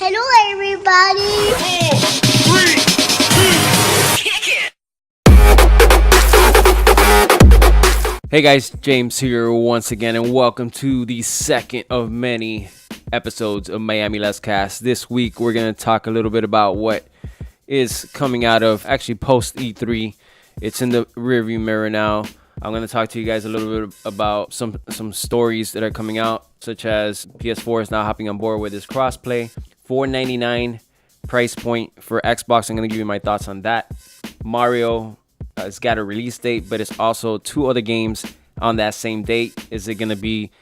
Hello, everybody. 4, 3, 2, kick it! Hey guys, James here once again, and welcome to the second of many episodes of Miami Let's Cast. This week, we're going to talk a little bit about what is coming out of actually post E3. It's in the rearview mirror now. I'm going to talk to you guys a little bit about some stories that are coming out, such as PS4 is now hopping on board with this crossplay. $4.99 price point for Xbox. I'm going to give you my thoughts on that. Mario has got a release date, but it's also two other games on that same date. Is it going to be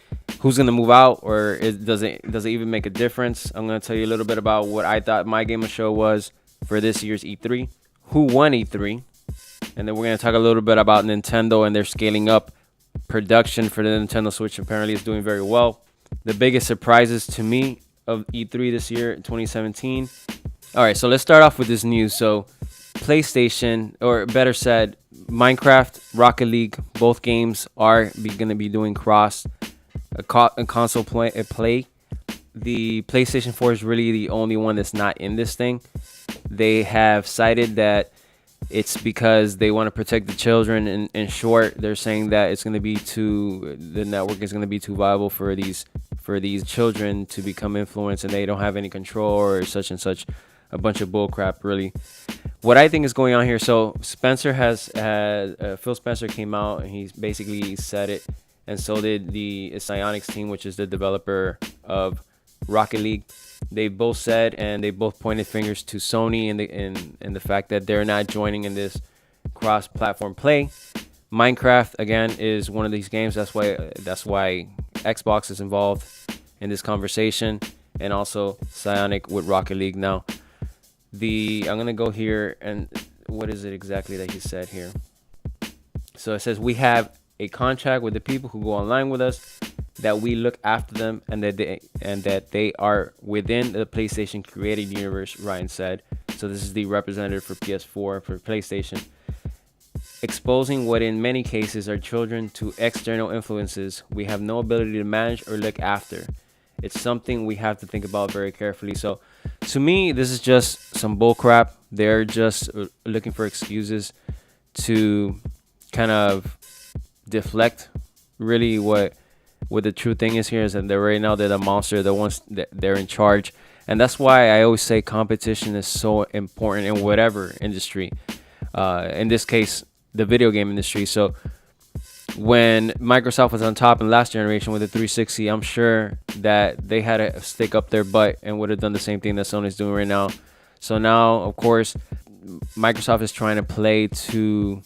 who's going to move out, or does it even make a difference? I'm going to tell you a little bit about what I thought my game of show was for this year's E3, who won E3, and then we're going to talk a little bit about Nintendo and their scaling up production for the Nintendo Switch. Apparently it's doing very well. The biggest surprises to me of E3 this year, 2017. All right, so let's start off with this news. So PlayStation, or better said, Minecraft, Rocket League, both games are going to be doing cross console play. The PlayStation 4 is really the only one that's not in this thing. They have cited that it's because they want to protect the children. In short, they're saying that it's going to be the network is going to be too viable for these children to become influenced, and they don't have any control or such and such. A bunch of bullcrap, really. What I think is going on here, so Spencer Phil Spencer came out and he basically said it, and so did the Psyonix team, which is the developer of Rocket League. They both said, and they both pointed fingers to Sony and the fact that they're not joining in this cross-platform play. Minecraft again is one of these games. That's why Xbox is involved in this conversation, and also Psyonix with Rocket League. Now, I'm gonna go here, and what is it exactly that he said here? So it says we have a contract with the people who go online with us, that we look after them, and that they are within the PlayStation created universe, Ryan said. So this is the representative for PS4 for PlayStation. Exposing what in many cases are children to external influences we have no ability to manage or look after. It's something we have to think about very carefully. So to me, this is just some bullcrap. They're just looking for excuses to kind of deflect really what the true thing is here, is that right now they're the monster, the ones that they're in charge. And that's why I always say competition is so important in whatever industry. In this case, the video game industry. So when Microsoft was on top in last generation with the 360, I'm sure that they had to stick up their butt and would have done the same thing that Sony's doing right now. So now, of course, Microsoft is trying to play to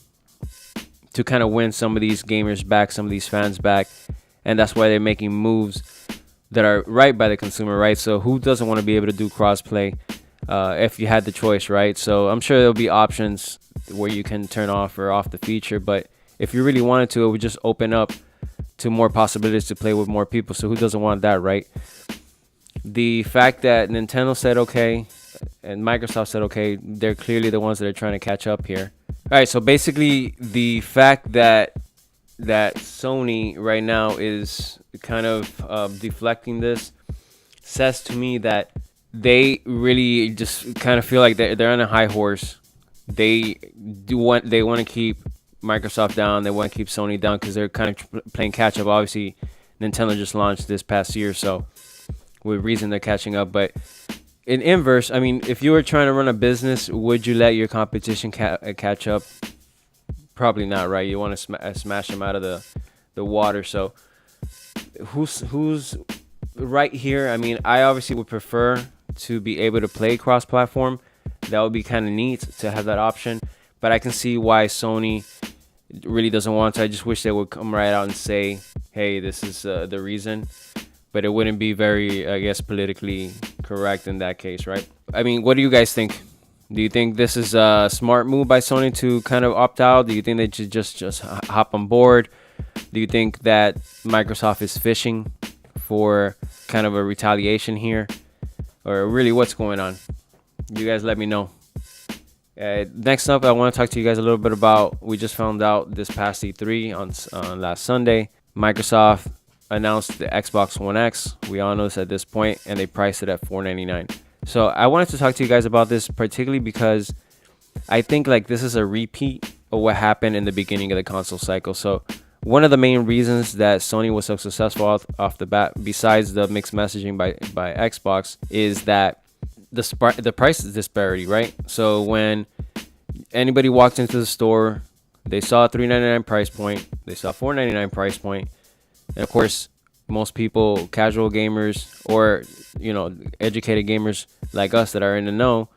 kind of win some of these gamers back, some of these fans back. And that's why they're making moves that are right by the consumer, right? So who doesn't want to be able to do crossplay if you had the choice, right? So I'm sure there'll be options where you can turn off or off the feature, but if you really wanted to, it would just open up to more possibilities to play with more people. So who doesn't want that, right? The fact that Nintendo said okay and Microsoft said okay, they're clearly the ones that are trying to catch up here. All right, so basically the fact that Sony right now is kind of deflecting this says to me that they really just kind of feel like they're on a high horse. They want to keep Microsoft down. They want to keep Sony down because they're kind of playing catch up. Obviously, Nintendo just launched this past year, so with reason they're catching up. But in inverse, I mean, if you were trying to run a business, would you let your competition catch up? Probably not, right? You want to smash them out of the water. So who's right here? I mean, I obviously would prefer to be able to play cross-platform. That would be kind of neat to have that option. But I can see why Sony really doesn't want to. I just wish they would come right out and say, hey, this is the reason. But it wouldn't be very, I guess, politically correct in that case, right? I mean, what do you guys think? Do you think this is a smart move by Sony to kind of opt out? Do you think they should just hop on board? Do you think that Microsoft is fishing for kind of a retaliation here? Or really, what's going on? You guys let me know. Next up, I want to talk to you guys a little bit about, we just found out this past E3 on last Sunday, Microsoft announced the Xbox One X. We all know this at this point, and they priced it at $499. So I wanted to talk to you guys about this particularly because I think like this is a repeat of what happened in the beginning of the console cycle. So one of the main reasons that Sony was so successful off the bat, besides the mixed messaging by Xbox, is that the price disparity, right? So when anybody walked into the store, they saw a $399 price point, they saw a $499 price point, and of course, most people, casual gamers or educated gamers like us that are in the know,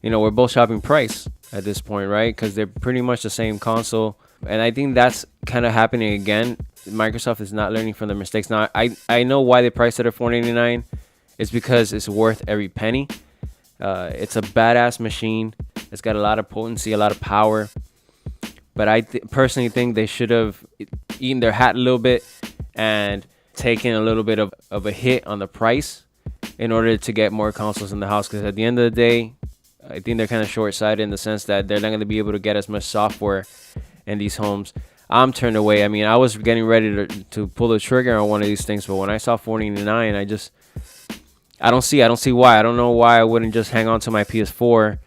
we're both shopping price at this point, right? Because they're pretty much the same console. And I think that's kind of happening again. Microsoft is not learning from their mistakes. Now, I know why they priced it at $499. It's because it's worth every penny. It's a badass machine. It's got a lot of potency, a lot of power. But I personally think they should have eaten their hat a little bit and taken a little bit of a hit on the price in order to get more consoles in the house. Because at the end of the day, I think they're kind of short-sighted in the sense that they're not going to be able to get as much software in these homes. I'm turned away. I mean, I was getting ready to pull the trigger on one of these things, but when I saw $499, I don't see why. I don't know why I wouldn't just hang on to my PS4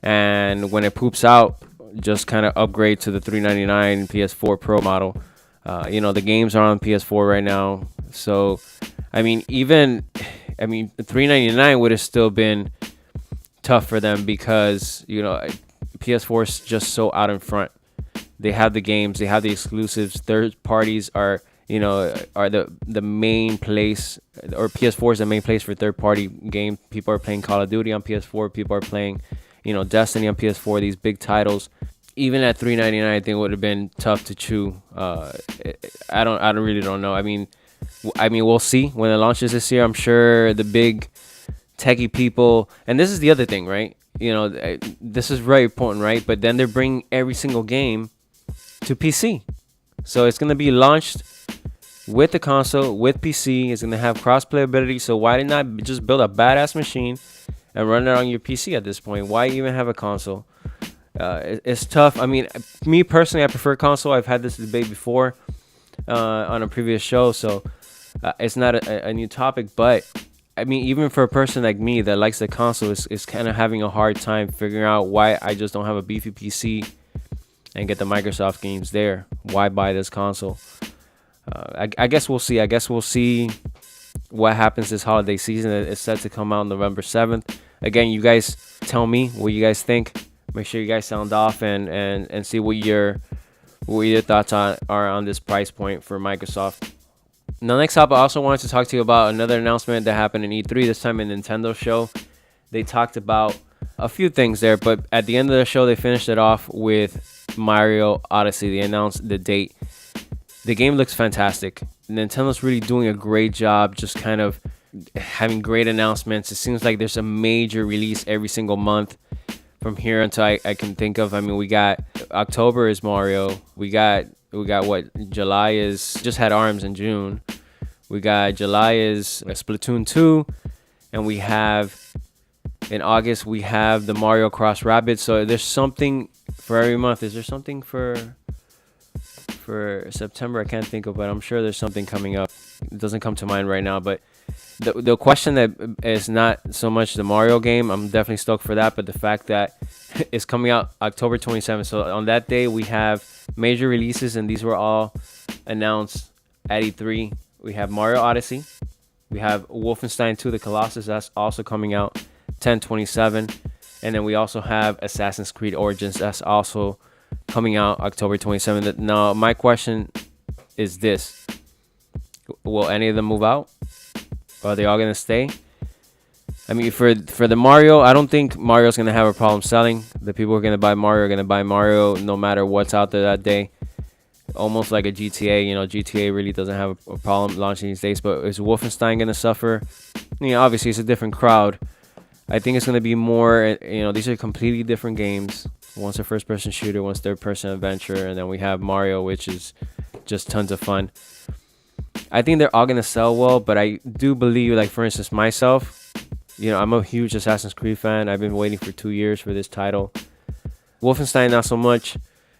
and when it poops out, just kind of upgrade to the $399 PS4 Pro model. The games are on PS4 right now, so $399 would have still been tough for them because PS4 is just so out in front. They have the games, they have the exclusives. Third parties are the main place, or PS4 is the main place for third party game. People are playing Call of Duty on PS4. People are playing, Destiny on PS4. These big titles. Even at $399, I think it would have been tough to chew. I really don't know. I mean, we'll see when it launches this year. I'm sure the big techie people, and this is the other thing, right? This is very important, right? But then they're bringing every single game to PC. So it's going to be launched with the console, with PC. It's going to have cross-play ability. So why not just build a badass machine and run it on your PC at this point? Why even have a console? It's tough. I mean, me personally, I prefer console. I've had this debate before on a previous show. So it's not a new topic. But, I mean, even for a person like me that likes the console, is kind of having a hard time figuring out why I just don't have a beefy PC and get the Microsoft games there. Why buy this console? I guess we'll see. I guess we'll see what happens this holiday season. It's set to come out November 7th. Again, you guys tell me what you guys think. Make sure you guys sound off and see what your thoughts are on this price point for Microsoft. Now, next up, I also wanted to talk to you about another announcement that happened in E3, this time in Nintendo show. They talked about a few things there, but at the end of the show, they finished it off with Mario Odyssey. They announced the date. The game looks fantastic. Nintendo's really doing a great job just kind of having great announcements. It seems like there's a major release every single month from here until I can think of. I mean, we got October is Mario. We got what? July is just had ARMS in June. We got July is Splatoon 2, and we have in August we have the Mario Cross Rabbids. So there's something for every month. Is there something for September? I can't think of, but I'm sure there's something coming up. It doesn't come to mind right now, but the question that is not so much the Mario game, I'm definitely stoked for that, but the fact that it's coming out October 27th. So on that day, we have major releases, and these were all announced at E3. We have Mario Odyssey. We have Wolfenstein 2, The Colossus. That's also coming out 10/27. And then we also have Assassin's Creed Origins. That's also coming out October 27th. Now, my question is this. Will any of them move out? Are they all going to stay? I mean, for the Mario, I don't think Mario's going to have a problem selling. The people who are going to buy Mario are going to buy Mario no matter what's out there that day. Almost like a GTA. GTA really doesn't have a problem launching these days. But is Wolfenstein going to suffer? Obviously, it's a different crowd. I think it's going to be more, these are completely different games. One's a first-person shooter, one's third-person adventure, and then we have Mario, which is just tons of fun. I think they're all going to sell well, but I do believe, like, for instance, myself, I'm a huge Assassin's Creed fan. I've been waiting for 2 years for this title. Wolfenstein, not so much.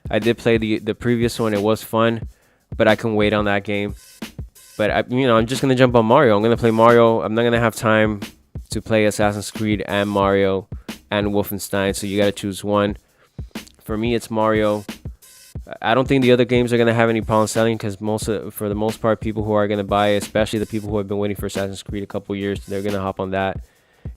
I did play the previous one. It was fun, but I can wait on that game. But, I'm just going to jump on Mario. I'm going to play Mario. I'm not going to have time to play Assassin's Creed and Mario and Wolfenstein. So you got to choose one. For me, it's Mario. I don't think the other games are going to have any problem selling because for the most part, people who are going to buy it, especially the people who have been waiting for Assassin's Creed a couple years, they're going to hop on that.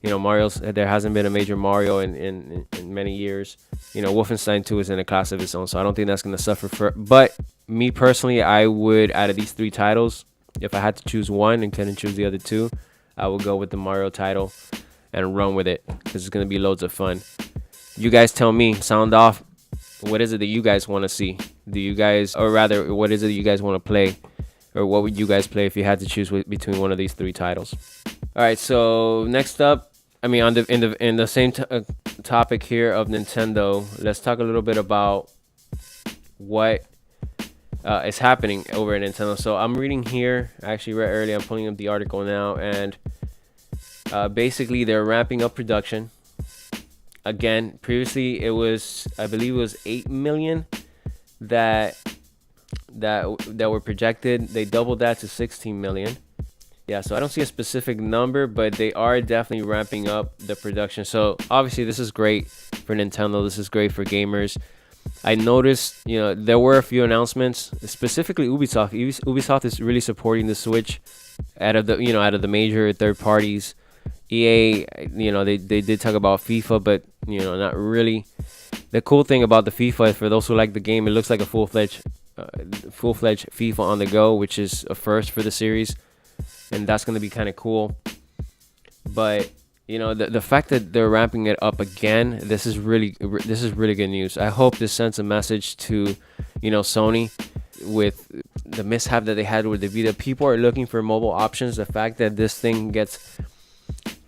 There hasn't been a major Mario in many years. Wolfenstein 2 is in a class of its own, so I don't think that's going to suffer. But me personally, I would, out of these 3 titles, if I had to choose one and couldn't choose the other 2, I would go with the Mario title and run with it because it's going to be loads of fun. You guys tell me, sound off. What is it that you guys want to see? What is it that you guys want to play? Or what would you guys play if you had to choose between one of these 3 titles? All right, so next up, in the same topic here of Nintendo, let's talk a little bit about what is happening over at Nintendo. So I'm reading here. I actually read earlier. I'm pulling up the article now, and basically they're ramping up production. Again, previously I believe it was 8 million that were projected. They doubled that to 16 million. Yeah, so I don't see a specific number, but they are definitely ramping up the production. So obviously this is great for Nintendo. This is great for gamers. I noticed, there were a few announcements, specifically Ubisoft. Ubisoft is really supporting the Switch out of the major third parties. EA, they did talk about FIFA, but not really. The cool thing about the FIFA, for those who like the game, it looks like a full-fledged FIFA on the go, which is a first for the series, and that's going to be kind of cool. But the fact that they're ramping it up again, this is really good news. I hope this sends a message to Sony with the mishap that they had with the Vita. People are looking for mobile options. The fact that this thing gets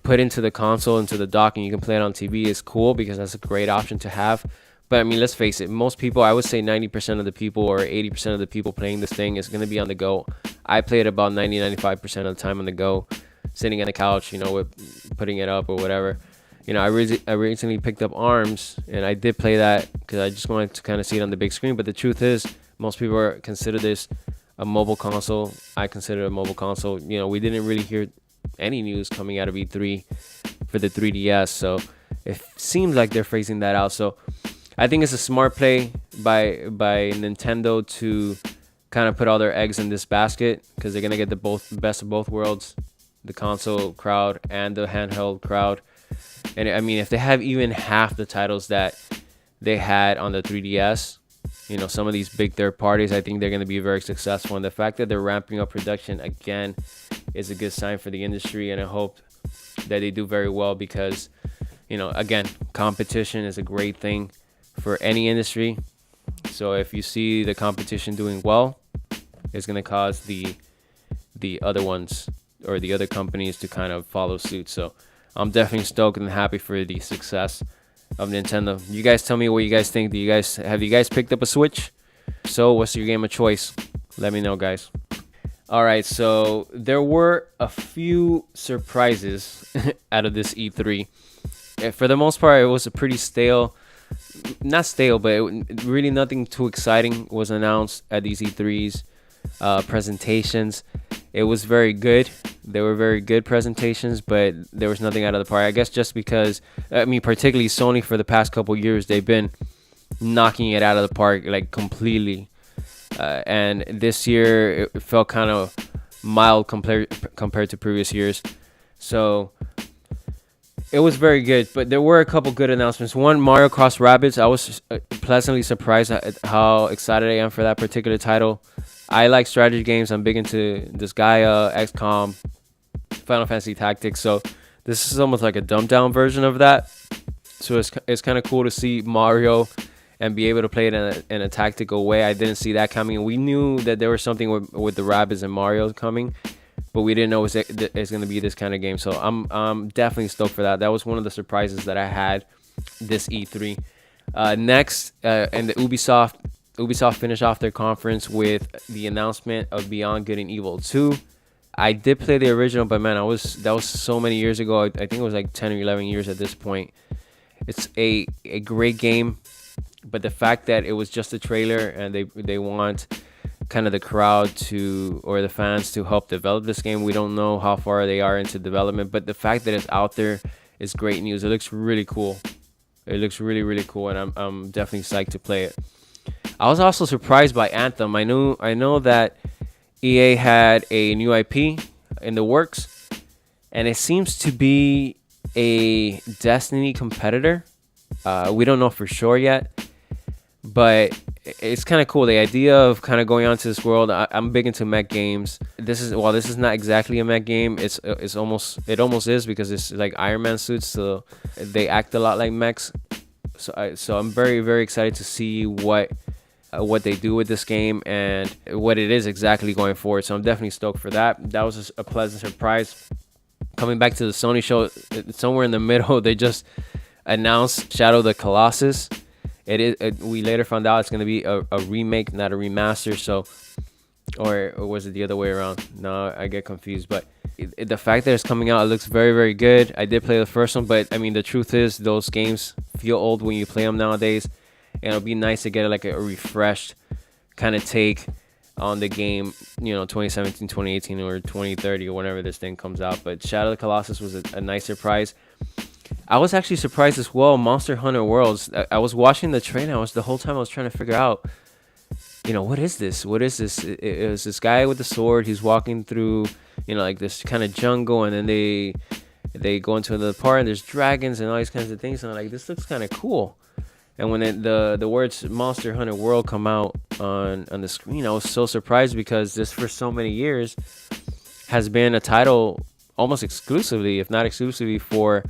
put into the console, into the dock, and you can play it on TV is cool because that's a great option to have. But let's face it, most people, I would say 90% of the people or 80% of the people playing this thing is going to be on the go. I play it about 90-95% of the time on the go, sitting on the couch, with putting it up or whatever. I recently picked up ARMS, and I did play that because I just wanted to kind of see it on the big screen. But the truth is, most people consider this a mobile console. I consider it a mobile console. We didn't really hear any news coming out of E3 for the 3DS, so it seems like they're phasing that out. So I think it's a smart play by Nintendo to kind of put all their eggs in this basket because they're gonna get the best of both worlds, the console crowd and the handheld crowd. And if they have even half the titles that they had on the 3DS, some of these big third parties, I think they're going to be very successful. And the fact that they're ramping up production again is a good sign for the industry. And I hope that they do very well because, again, competition is a great thing for any industry. So if you see the competition doing well, it's going to cause the other ones or the other companies to kind of follow suit. So I'm definitely stoked and happy for the success of Nintendo. You guys tell me what you guys think. Have you guys picked up a Switch? So what's your game of choice? Let me know, guys. All right, so there were a few surprises out of this E3. For the most part, it was a pretty not stale, but really nothing too exciting was announced at these E3s presentations. It was very good. They were very good presentations, but there was nothing out of the park. I guess just because, particularly Sony for the past couple years, they've been knocking it out of the park like completely. And this year, it felt kind of mild compared to previous years. So it was very good, but there were a couple good announcements. One, Mario Cross Rabbids. I was pleasantly surprised at how excited I am for that particular title. I like strategy games. I'm big into Disgaea, XCOM, Final Fantasy Tactics. So this is almost like a dumbed down version of that. So it's kind of cool to see Mario and be able to play it in a tactical way. I didn't see that coming. We knew that there was something with the Rabbids and Mario coming, but we didn't know it's going to be this kind of game. So I'm definitely stoked for that. That was one of the surprises that I had this E3. Next, and the Ubisoft finished off their conference with the announcement of Beyond Good and Evil 2. I did play the original, but man, that was so many years ago. I think it was like 10 or 11 years at this point. It's a great game, but the fact that it was just a trailer and they want kind of the crowd to, or the fans to help develop this game. We don't know how far they are into development, but the fact that it's out there is great news. It looks really cool. It looks really, really cool, and I'm definitely psyched to play it. I was also surprised by Anthem. I know that EA had a new IP in the works, and it seems to be a Destiny competitor. We don't know for sure yet, but it's kind of cool. The idea of kind of going onto this world. I'm big into mech games. This is not exactly a mech game. It almost is, because it's like Iron Man suits, so they act a lot like mechs. So I'm very, very excited to see what they do with this game and what it is exactly going forward. So I'm definitely stoked for that. That was a pleasant surprise. Coming back to the Sony show, somewhere in the middle, they just announced Shadow of the Colossus. We later found out it's going to be a remake, not a remaster. So, or was it the other way around? No, I get confused. But the fact that it's coming out, it looks very, very good. I did play the first one, but I mean, the truth is, those games feel old when you play them nowadays. And it'll be nice to get like a refreshed kind of take on the game, 2017, 2018, or 2030, or whenever this thing comes out. But Shadow of the Colossus was a nice surprise. I was actually surprised as well. Monster Hunter Worlds. I was watching the trailer. The whole time I was trying to figure out, what is this? What is this? It was this guy with the sword. He's walking through, like this kind of jungle, and then they go into another part, and there's dragons and all these kinds of things. And I'm like, this looks kind of cool. And when the words Monster Hunter World come out on the screen, I was so surprised, because this, for so many years, has been a title almost exclusively, if not exclusively, for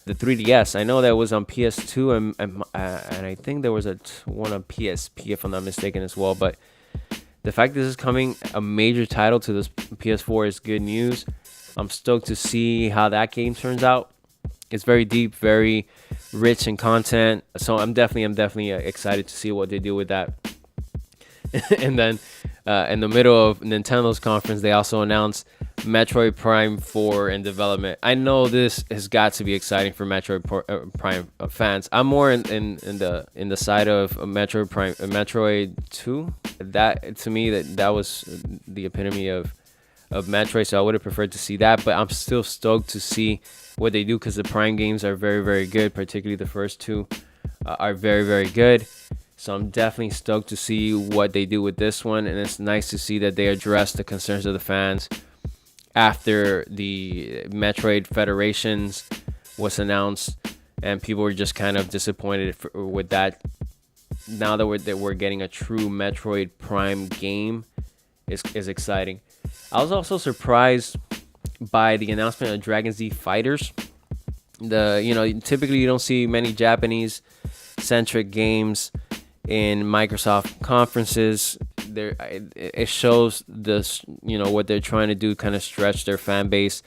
the 3DS. I know that was on PS2, and I think there was one on PSP, if I'm not mistaken, as well. But the fact that this is coming, a major title, to this PS4 is good news. I'm stoked to see how that game turns out. It's very deep, very rich in content. So I'm definitely excited to see what they do with that. And then in the middle of Nintendo's conference, they also announced Metroid Prime 4 in development. I know this has got to be exciting for Metroid Prime fans. I'm more in the side of Metroid Prime, Metroid 2. That, to me, that was the epitome of Metroid, so I would have preferred to see that. But I'm still stoked to see what they do, because the Prime games are very, very good. Particularly the first two are very, very good. So I'm definitely stoked to see what they do with this one, and it's nice to see that they address the concerns of the fans after the Metroid Federations was announced, and people were just kind of disappointed with that. Now that we're getting a true Metroid Prime game is exciting. I was also surprised by the announcement of Dragon Z Fighters. Typically you don't see many Japanese centric games in Microsoft conferences. It shows this, what they're trying to do, kind of stretch their fan base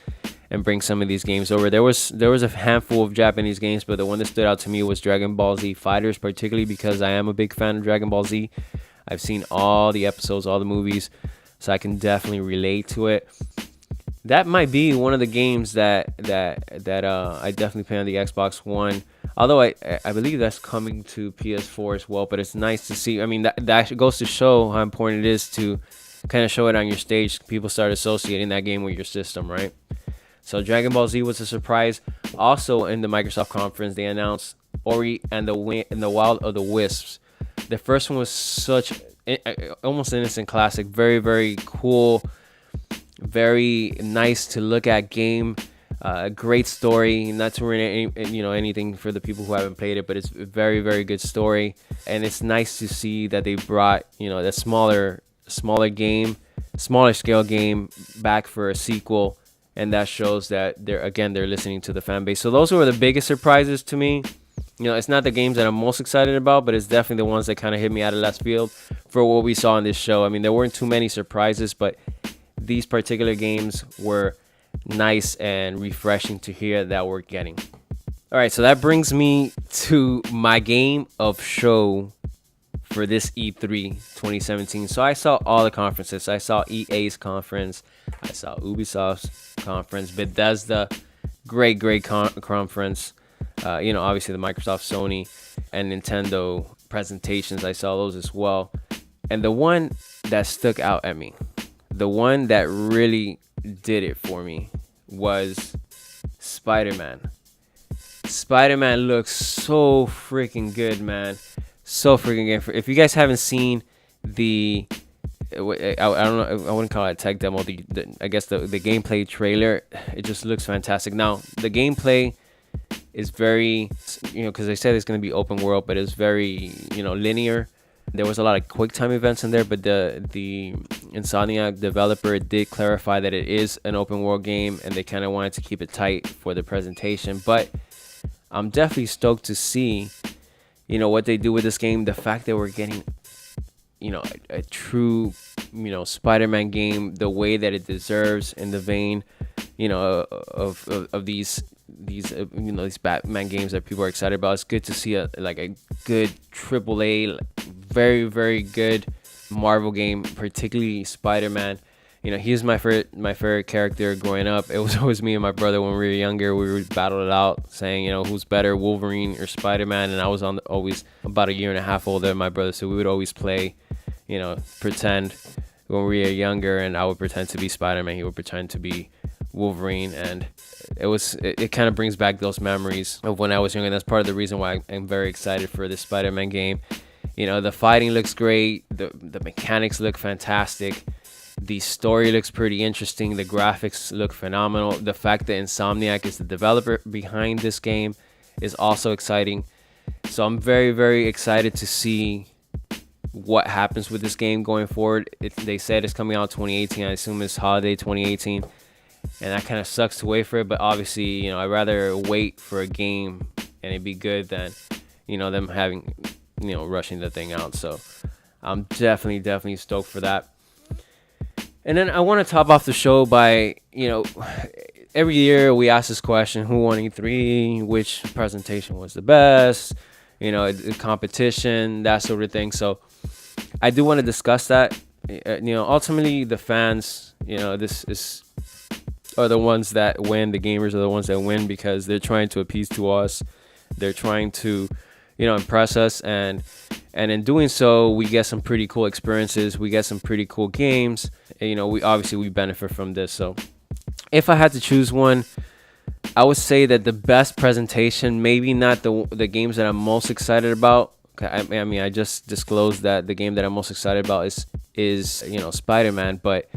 and bring some of these games over. There was a handful of Japanese games, but the one that stood out to me was Dragon Ball Z Fighters, particularly because I am a big fan of Dragon Ball Z. I've seen all the episodes, all the movies, so I can definitely relate to it. That might be one of the games that I definitely play on the Xbox One. Although I believe that's coming to PS4 as well. But it's nice to see. I mean, that goes to show how important it is to kind of show it on your stage. People start associating that game with your system, right? So Dragon Ball Z was a surprise. Also in the Microsoft conference, they announced Ori and the Wild of the Wisps. The first one was such almost an instant classic. Very, very cool. Very nice to look at game. Great story. Not to ruin anything for the people who haven't played it, but it's a very, very good story. And it's nice to see that they brought that smaller scale game back for a sequel, and that shows that they're listening to the fan base. So those were the biggest surprises to me. It's not the games that I'm most excited about, but it's definitely the ones that kind of hit me out of left field for what we saw in this show. I mean, there weren't too many surprises, but these particular games were nice and refreshing to hear that we're getting. All right, so that brings me to my game of show for this E3 2017. So I saw all the conferences. I saw EA's conference. I saw Ubisoft's conference. Bethesda, great conference. Obviously the Microsoft, Sony, and Nintendo presentations. I saw those as well. And the one that stuck out at me. The one that really did it for me was Spider-Man. Spider-Man looks so freaking good, man. So freaking good. If you guys haven't seen the, I don't know, I wouldn't call it a tech demo. I guess the gameplay trailer, it just looks fantastic. Now, the gameplay is very, because they said it's going to be open world, but it's very, linear. There was a lot of quick time events in there, but the Insomniac developer did clarify that it is an open world game, and they kind of wanted to keep it tight for the presentation. But I'm definitely stoked to see, what they do with this game. The fact that we're getting, a true, Spider-Man game, the way that it deserves, in the vein, of these Batman games that people are excited about. It's good to see a good AAA, very, very good Marvel game, particularly Spider-Man. He's my favorite character growing up. It was always me and my brother when we were younger. We would battle it out, saying, who's better, Wolverine or Spider-Man. And I was always about a year and a half older than my brother, so we would always play, pretend when we were younger, and I would pretend to be Spider-Man. He would pretend to be Wolverine, and it kind of brings back those memories of when I was younger. And that's part of the reason why I'm very excited for this Spider-Man game. The fighting looks great, the mechanics look fantastic, the story looks pretty interesting, the graphics look phenomenal. The fact that Insomniac is the developer behind this game is also exciting. So I'm very, very excited to see what happens with this game going forward. They said it's coming out 2018. I assume it's holiday 2018. And that kind of sucks to wait for it, but obviously, I'd rather wait for a game and it be good than, them having, rushing the thing out. So I'm definitely stoked for that. And then I want to top off the show by, every year we ask this question: who won E3? Which presentation was the best? The competition, that sort of thing. So I do want to discuss that. Ultimately the fans, this is are the ones that win. The gamers are the ones that win because they're trying to appease to us. They're trying to, impress us, and in doing so, we get some pretty cool experiences. We get some pretty cool games. And, we benefit from this. So, if I had to choose one, I would say that the best presentation, maybe not the games that I'm most excited about. I just disclosed that the game that I'm most excited about is Spider-Man, but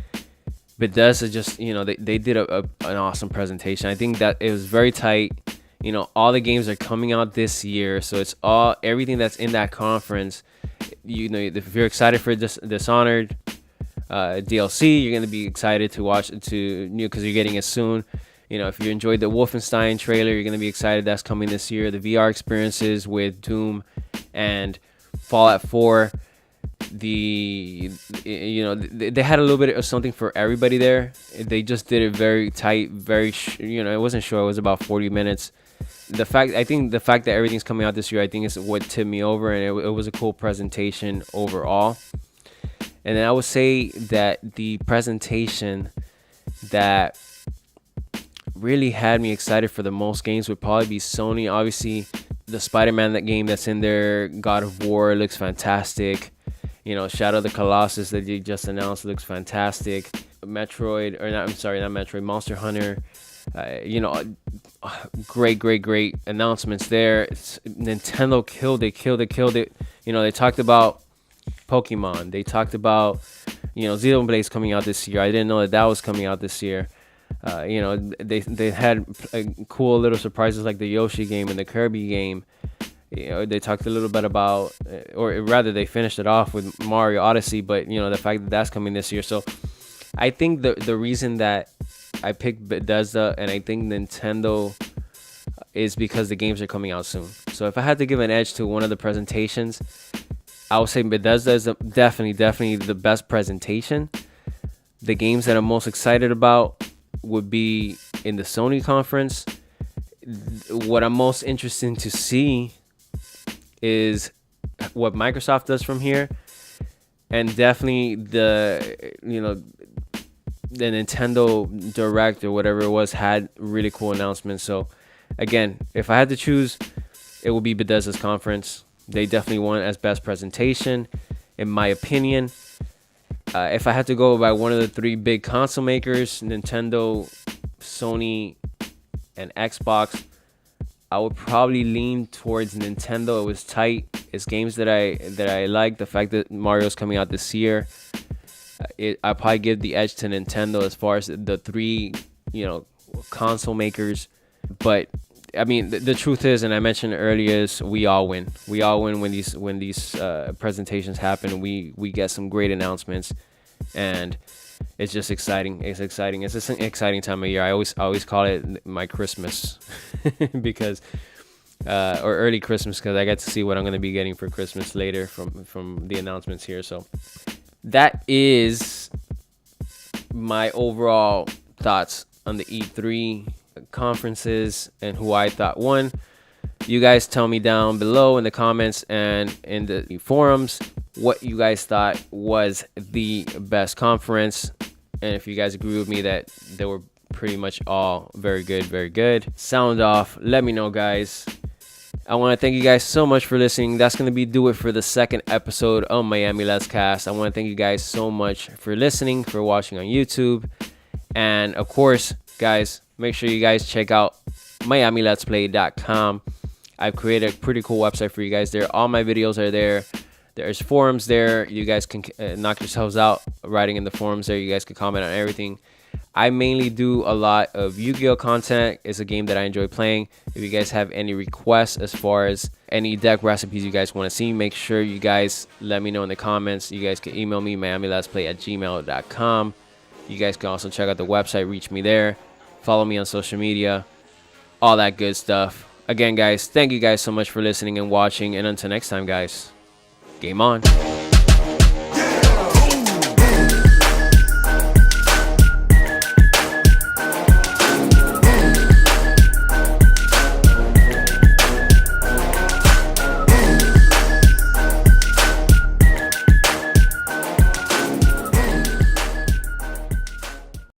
Bethesda just, they did an awesome presentation. I think that it was very tight. All the games are coming out this year, so it's everything that's in that conference. If you're excited for Dishonored DLC, you're gonna be excited to watch because you're getting it soon. If you enjoyed the Wolfenstein trailer, you're gonna be excited that's coming this year. The VR experiences with Doom and Fallout 4. They had a little bit of something for everybody there. They just did it very tight, it wasn't short. It was about 40 minutes. The fact that everything's coming out this year, I think, is what tipped me over, and it was a cool presentation overall. And then I would say that the presentation that really had me excited for the most games would probably be Sony. Obviously, the Spider-Man game that's in there, God of War, looks fantastic. Shadow of the Colossus that they just announced looks fantastic. Monster Hunter. Great announcements there. Nintendo killed it. They talked about Pokemon. They talked about, Xenoblade coming out this year. I didn't know that was coming out this year. They had cool little surprises like the Yoshi game and the Kirby game. They talked a little bit about, or rather, they finished it off with Mario Odyssey. But the fact that that's coming this year. So I think the reason that I picked Bethesda and I think Nintendo is because the games are coming out soon. So if I had to give an edge to one of the presentations, I would say Bethesda is definitely the best presentation. The games that I'm most excited about would be in the Sony conference. What I'm most interested to see is what Microsoft does from here, and definitely the Nintendo Direct or whatever it was had really cool announcements. So again, if I had to choose, it would be Bethesda's conference. They definitely won as best presentation, in my opinion. If I had to go by one of the three big console makers, Nintendo, Sony, and Xbox, I would probably lean towards Nintendo. It was tight. It's games that I like. The fact that Mario's coming out this year, I probably give the edge to Nintendo as far as the three, console makers. But I mean, the truth is, and I mentioned earlier, is we all win. We all win when these presentations happen. We get some great announcements, and it's just exciting. It's exciting. It's just an exciting time of year. I always call it my Christmas because or early Christmas, because I get to see what I'm going to be getting for Christmas later from the announcements here. So that is my overall thoughts on the E3 conferences and who I thought won. You guys tell me down below in the comments and in the forums what you guys thought was the best conference, and if you guys agree with me that they were pretty much all very good. Sound off. Let me know, guys. I want to thank you guys so much for listening. That's going to do it for the second episode of Miami Let's Cast. I want to thank you guys so much for listening, for watching on YouTube, and of course, guys, make sure you guys check out MiamiLet'sPlay.com. I've created a pretty cool website for you guys there. All my videos are there. There's forums there. You guys can knock yourselves out writing in the forums there. You guys can comment on everything. I mainly do a lot of Yu-Gi-Oh content. It's a game that I enjoy playing. If you guys have any requests as far as any deck recipes you guys want to see, make sure you guys let me know in the comments. You guys can email me, MiamiLet'sPlay@gmail.com. You guys can also check out the website, reach me there. Follow me on social media, all that good stuff. Again, guys, thank you guys so much for listening and watching. And until next time, guys, game on.